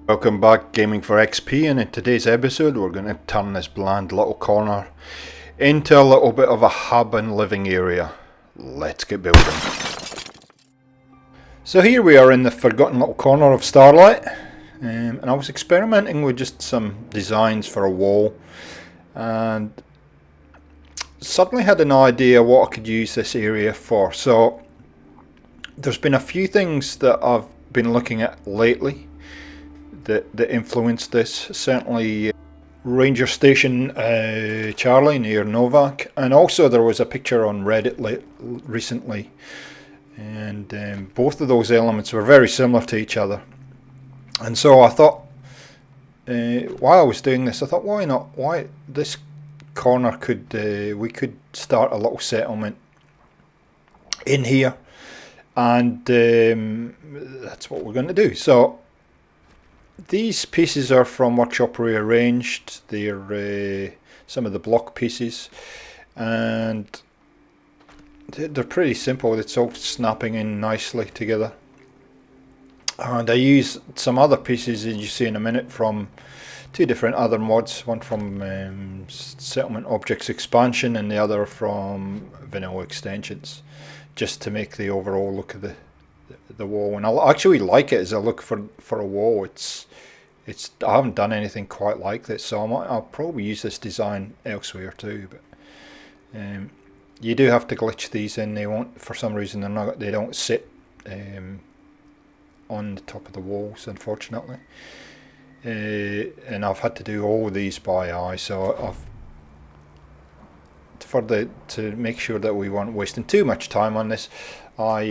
Welcome back, Gaming for XP, and in today's episode we're going to turn this bland little corner into a little bit of a hub and living area. Let's get building. So here we are in the forgotten little corner of Starlight, and I was experimenting with just some designs for a wall, and suddenly had an idea what I could use this area for. So there's been a few things that I've been looking at lately that influenced this. Certainly Ranger Station Charlie near Novak, and also there was a picture on Reddit recently, and both of those elements were very similar to each other. And so I thought, while I was doing this, I thought, why this corner could we could start a little settlement in here, and that's what we're going to do. So these pieces are from Workshop Rearranged. They're some of the block pieces, and they're pretty simple. It's all snapping in nicely together. And I use some other pieces, as you see in a minute, from two different other mods. One from Settlement Objects Expansion and the other from Vanilla Extensions, just to make the overall look of the wall. And I actually like it as a look for a wall. I haven't done anything quite like this, so I'll probably use this design elsewhere too. But you do have to glitch these in. They won't, for some reason, they don't sit on the top of the walls, unfortunately. And I've had to do all of these by eye, so to make sure that we weren't wasting too much time on this, I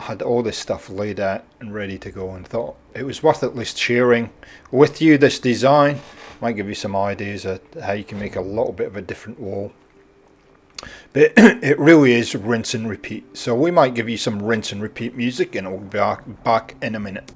had all this stuff laid out and ready to go, and thought it was worth at least sharing with you this design. Might give you some ideas of how you can make a little bit of a different wall. But it really is rinse and repeat. So we might give you some rinse and repeat music, and we'll be back in a minute.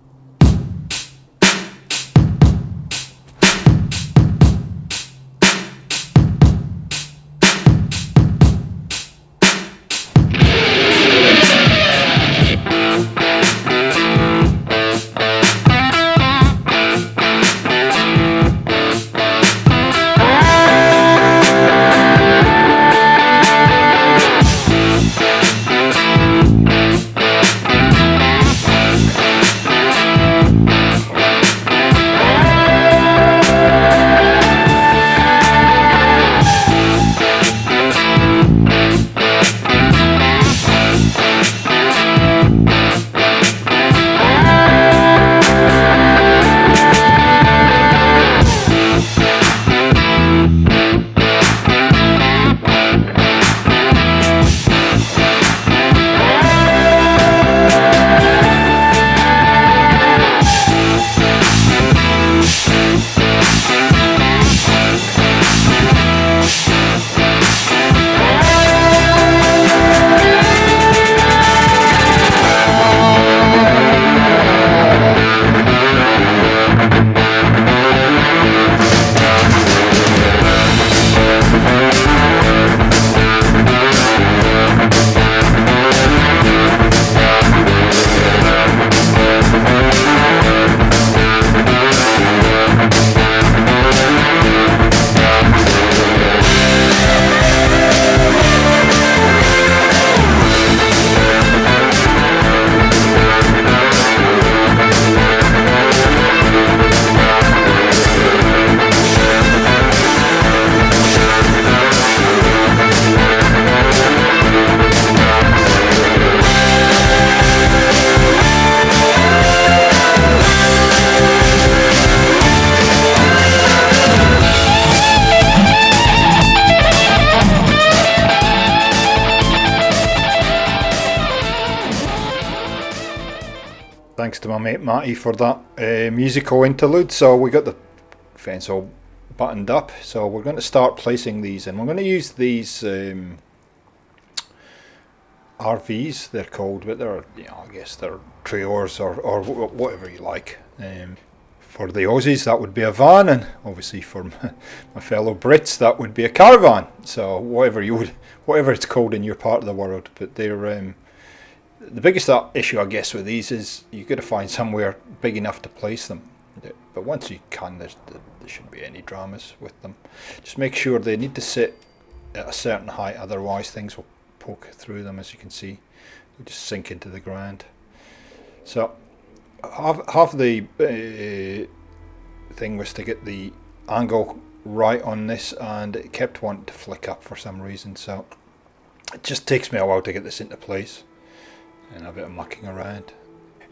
Thanks to my mate Matty for that musical interlude. So we got the fence all buttoned up, so we're going to start placing these, and we're going to use these RVs, they're called, but they're, I guess they're trailers or whatever you like. For the Aussies that would be a van, and obviously for my fellow Brits that would be a caravan. So whatever it's called in your part of the world. But they're the biggest issue, I guess, with these is you've got to find somewhere big enough to place them. But once you can, there shouldn't be any dramas with them. Just make sure they need to sit at a certain height, otherwise things will poke through them. As you can see, they just sink into the ground. So half the thing was to get the angle right on this, and it kept wanting to flick up for some reason, so it just takes me a while to get this into place and a bit of mucking around.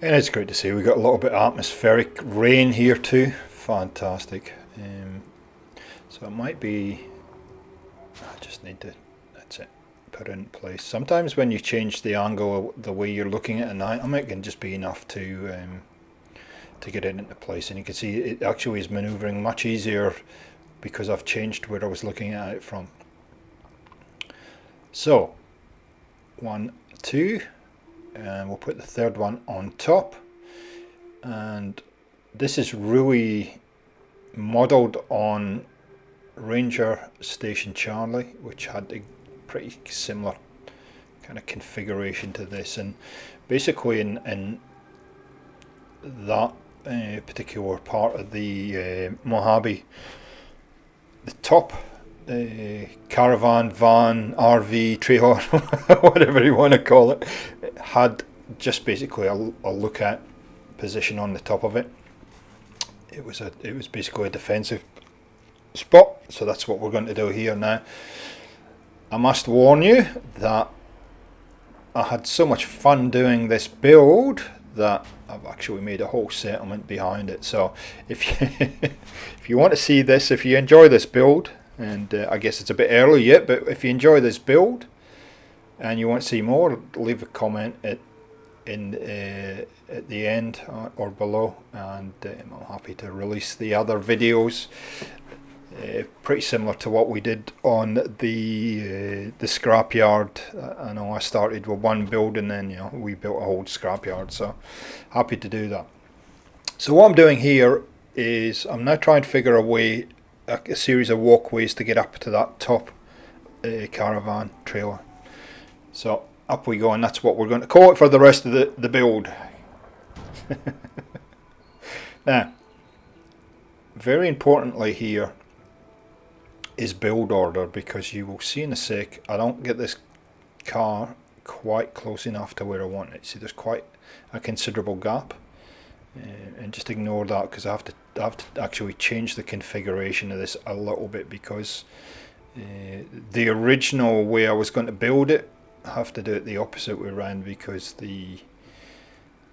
And it's great to see we got a little bit of atmospheric rain here too. Fantastic. So it might be, I just need to, that's it, put it in place. Sometimes when you change the angle, the way you're looking at an item, it can just be enough to get it into place. And you can see it actually is maneuvering much easier because I've changed where I was looking at it from. So 1, 2, and we'll put the third one on top. And this is really modelled on Ranger Station Charlie, which had a pretty similar kind of configuration to this. And basically in that particular part of the Mojave, the top caravan, van, RV, trailer, whatever you want to call it, had just basically a look at position on the top of it. It was basically a defensive spot, so that's what we're going to do here now. I must warn you that I had so much fun doing this build that I've actually made a whole settlement behind it. So if you if you want to see this, if you enjoy this build, and I guess it's a bit early yet, but if you enjoy this build and you want to see more, leave a comment at the end or below, and I'm happy to release the other videos. Pretty similar to what we did on the scrapyard. I know I started with one build, and then we built a whole scrapyard, so happy to do that. So what I'm doing here is I'm now trying to figure a series of walkways to get up to that top caravan trailer. So up we go, and that's what we're going to call it for the rest of the build. Now, very importantly here is build order, because you will see in a sec I don't get this car quite close enough to where I want it. See, there's quite a considerable gap, and just ignore that, because I have to actually change the configuration of this a little bit, because the original way I was going to build it, I have to do it the opposite way around, because the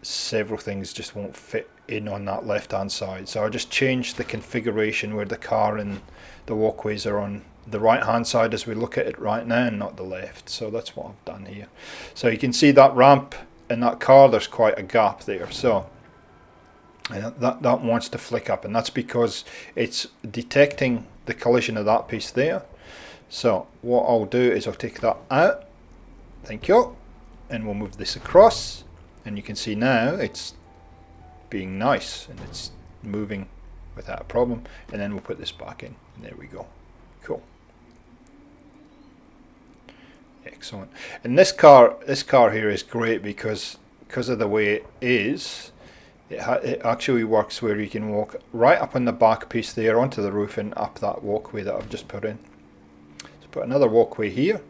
several things just won't fit in on that left hand side. So I just changed the configuration where the car and the walkways are on the right hand side as we look at it right now, and not the left. So that's what I've done here. So you can see that ramp and that car, there's quite a gap there. So that wants to flick up, and that's because it's detecting the collision of that piece there. So what I'll do is I'll take that out, thank you, and we'll move this across, and you can see now it's being nice and it's moving without a problem. And then we'll put this back in, and there we go. Cool, excellent. And this car here is great because of the way it is. It actually works where you can walk right up on the back piece there onto the roof and up that walkway that I've just put in. So put another walkway here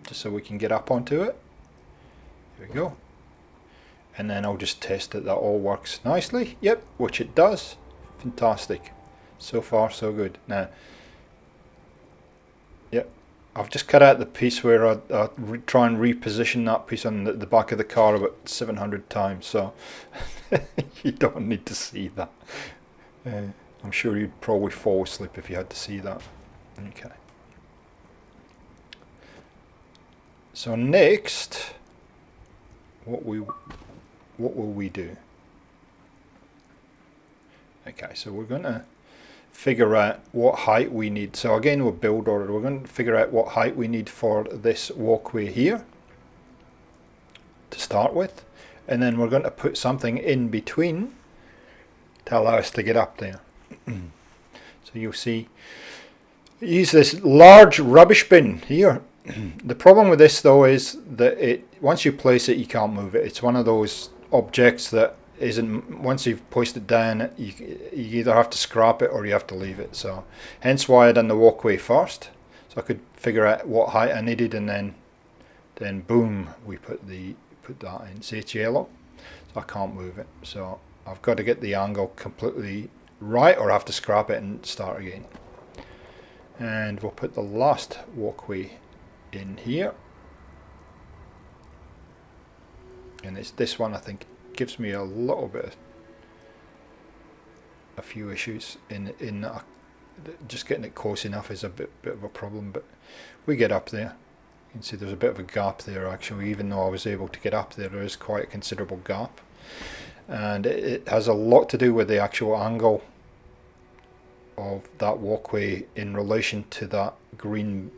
just so we can get up onto it. There we go. And then I'll just test that all works nicely. Yep, which it does. Fantastic. So far so good. Now, yep, I've just cut out the piece where I try and reposition that piece on the back of the car about 700 times, so you don't need to see that. I'm sure you'd probably fall asleep if you had to see that. Okay. So next, what will we do? Okay, so we're going to figure out what height we need. So again, with build order, we're going to figure out what height we need for this walkway here to start with, and then we're going to put something in between to allow us to get up there. So you'll see, use this large rubbish bin here. The problem with this though is that once you place it, you can't move it. It's one of those objects that isn't, once you've placed it down, you either have to scrap it or you have to leave it. So hence why I done the walkway first, so I could figure out what height I needed, and then boom, we put that in. See, it's yellow, so I can't move it. So I've got to get the angle completely right, or I have to scrap it and start again. And we'll put the last walkway in here. And it's this one, I think, gives me a little bit, a few issues in just getting it close enough is a bit of a problem, but we get up there. You can see there's a bit of a gap there actually. Even though I was able to get up there, there is quite a considerable gap, and it has a lot to do with the actual angle of that walkway in relation to that green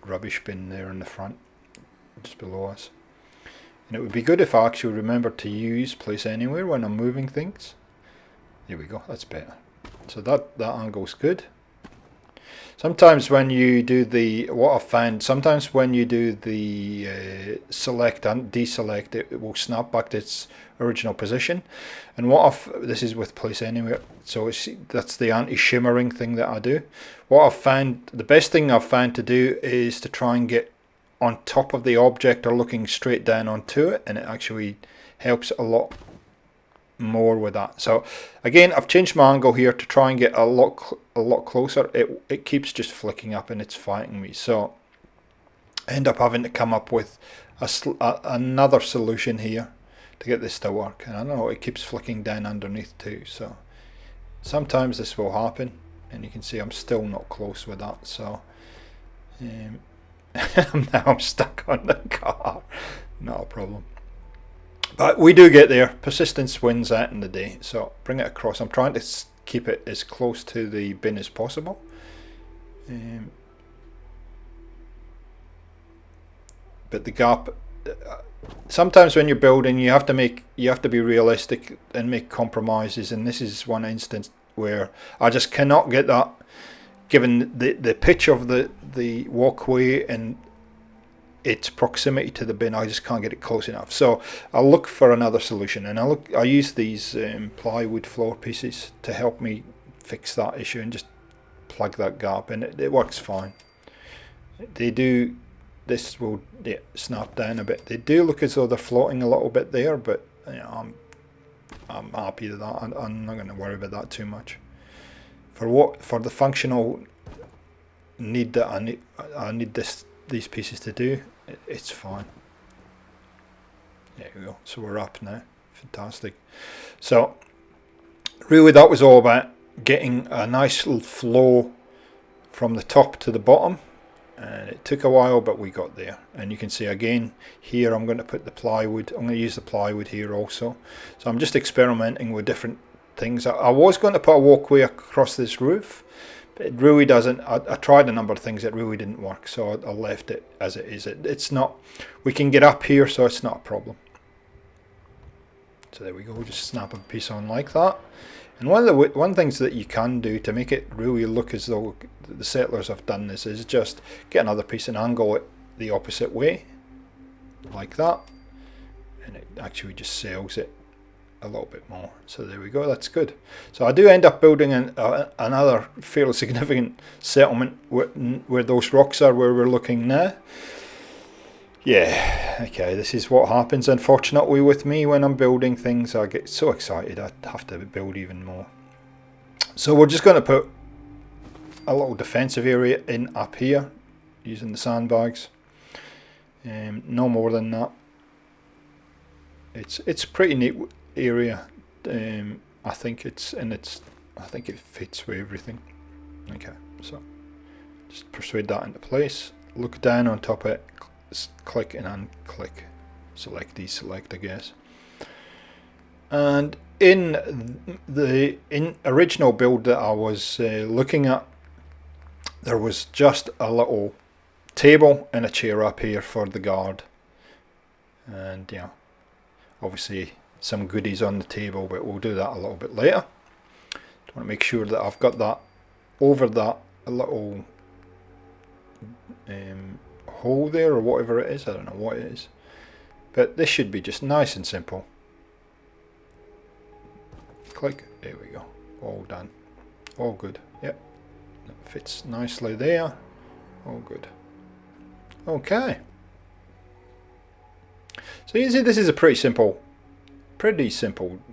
rubbish bin there in the front, just below us. And it would be good if I actually remembered to use place anywhere when I'm moving things. There we go, that's better. So that angle's good. Sometimes when you do the, what I've found, sometimes when you do the select and deselect, it will snap back to its original position. And this is with place anywhere, so that's the anti-shimmering thing that I do. What I've found, the best thing I've found to do is to try and get on top of the object or looking straight down onto it, and it actually helps a lot more with that. So again, I've changed my angle here to try and get a lot closer. It keeps just flicking up and it's fighting me, so I end up having to come up with another solution here to get this to work. And I know it keeps flicking down underneath too, so sometimes this will happen, and you can see I'm still not close with that. So now I'm stuck on the car. Not a problem. But we do get there. Persistence wins that in the day. So bring it across. I'm trying to keep it as close to the bin as possible. But the gap. Sometimes when you're building, you have to be realistic and make compromises. And this is one instance where I just cannot get that. Given the pitch of the walkway and its proximity to the bin, I just can't get it close enough. So I'll look for another solution, and I use these plywood floor pieces to help me fix that issue and just plug that gap, and it works fine. This will snap down a bit. They do look as though they're floating a little bit there, but you know, I'm happy with that. I'm not going to worry about that too much. For the functional need that I need these pieces to do, it's fine. There we go. So we're up now. Fantastic. So really that was all about getting a nice little flow from the top to the bottom, and it took a while, but we got there. And you can see again here I'm going to put the plywood. I'm going to use the plywood here also. So I'm just experimenting with different things. I was going to put a walkway across this roof, but it really doesn't. I tried a number of things, it really didn't work, so I left it as it is. It's not, we can get up here, so it's not a problem. So there we go, just snap a piece on like that. And one of the things that you can do to make it really look as though the settlers have done this is just get another piece and angle it the opposite way, like that, and it actually just sells it a little bit more. So there we go, that's good. So I do end up building another fairly significant settlement where those rocks are, where we're looking now. Yeah, okay, this is what happens unfortunately with me when I'm building things. I get so excited I have to build even more. So we're just going to put a little defensive area in up here using the sandbags. No more than that. It's a pretty neat area. I think it fits with everything. Okay, so just persuade that into place. Look down on top of it, click and unclick, select, deselect, I guess. And in the original build that I was looking at, there was just a little table and a chair up here for the guard, and yeah, obviously some goodies on the table, but we'll do that a little bit later. Just want to make sure that I've got that over that little hole there, or whatever it is. I don't know what it is, but this should be just nice and simple. click, there we go, all done, all good. Yep, that fits nicely there, all good. Okay, so you see this is a pretty simple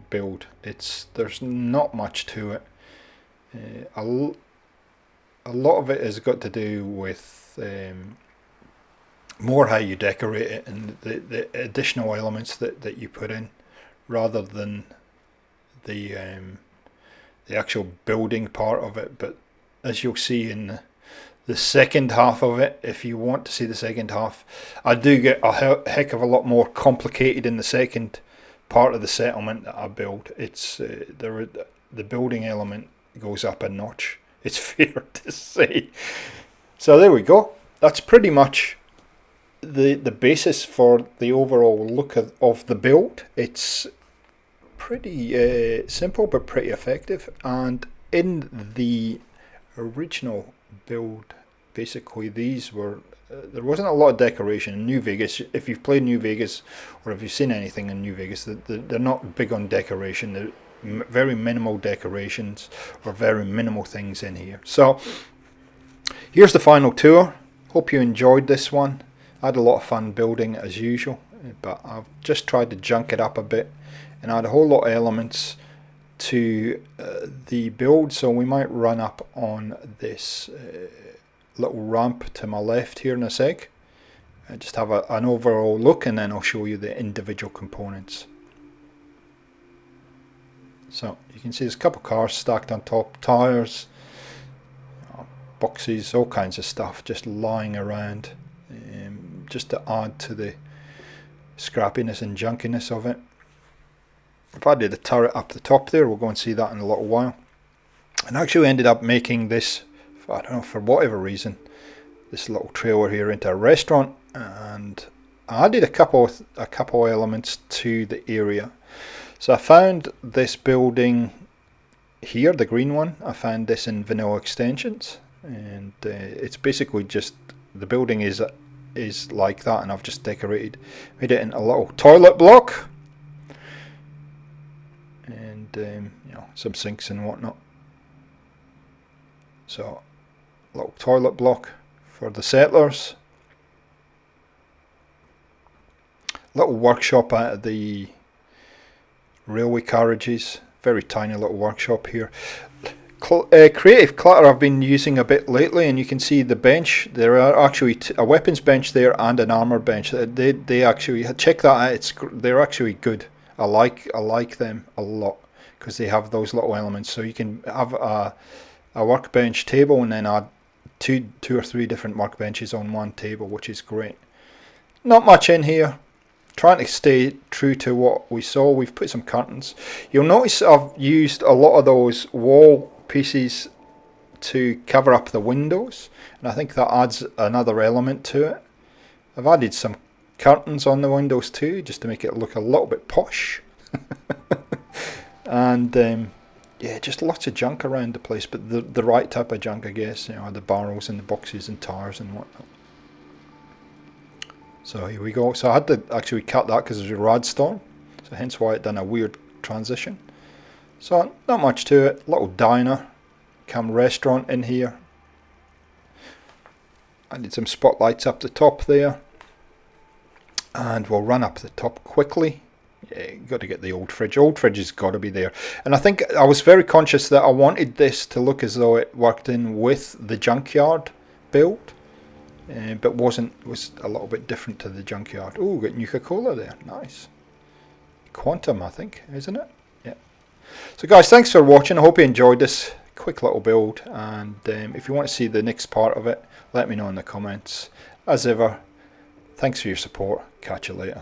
build. There's not much to it. A lot of it has got to do with more how you decorate it and the additional elements that you put in, rather than the actual building part of it. But as you'll see in the second half of it, if you want to see the second half, I do get a heck of a lot more complicated in the second part of the settlement that I build. It's the building element goes up a notch, it's fair to say. So there we go. That's pretty much the basis for the overall look of the build. It's pretty simple but pretty effective. And in the original build, basically these were there wasn't a lot of decoration in New Vegas. If you've played New Vegas, or if you've seen anything in New Vegas, they're not big on decoration. They're very minimal decorations, or very minimal things in here. So here's the final tour. Hope you enjoyed this one. I had a lot of fun building as usual, but I've just tried to junk it up a bit and add a whole lot of elements to the build. So we might run up on this little ramp to my left here in a sec. I just have an overall look, and then I'll show you the individual components. So you can see there's a couple of cars stacked on top, tires, boxes, all kinds of stuff just lying around, just to add to the scrappiness and junkiness of it. I've added a turret up the top there. We'll go and see that in a little while. And actually ended up making this, I don't know, for whatever reason, this little trailer here into a restaurant, and I added a couple elements to the area. So I found this building here, the green one. I found this in vanilla extensions, and it's basically just the building is like that, and I've just made it in a little toilet block, and you know, some sinks and whatnot. So little toilet block for the settlers, little workshop out of the railway carriages, very tiny little workshop here. Creative clutter I've been using a bit lately, and you can see the bench. There are actually a weapons bench there and an armor bench. They actually, check that out. They're actually good. I like them a lot because they have those little elements. So you can have a workbench table and then add two or three different workbenches on one table, which is great. Not much in here. Trying to stay true to what we saw. We've put some curtains. You'll notice I've used a lot of those wall pieces to cover up the windows, and I think that adds another element to it. I've added some curtains on the windows too, just to make it look a little bit posh. And yeah, just lots of junk around the place, but the right type of junk, I guess. You know, the barrels and the boxes and tires and whatnot. So here we go. So I had to actually cut that because there's a rad storm, so hence why it done a weird transition. So not much to it. Little diner, restaurant in here. I did some spotlights up the top there, and we'll run up the top quickly. Yeah, got to get the old fridge. Old fridge has got to be there. And I think I was very conscious that I wanted this to look as though it worked in with the junkyard build. But was a little bit different to the junkyard. Oh, got Nuka-Cola there. Nice. Quantum, I think, isn't it? Yeah. So guys, thanks for watching. I hope you enjoyed this quick little build. And if you want to see the next part of it, let me know in the comments. As ever, thanks for your support. Catch you later.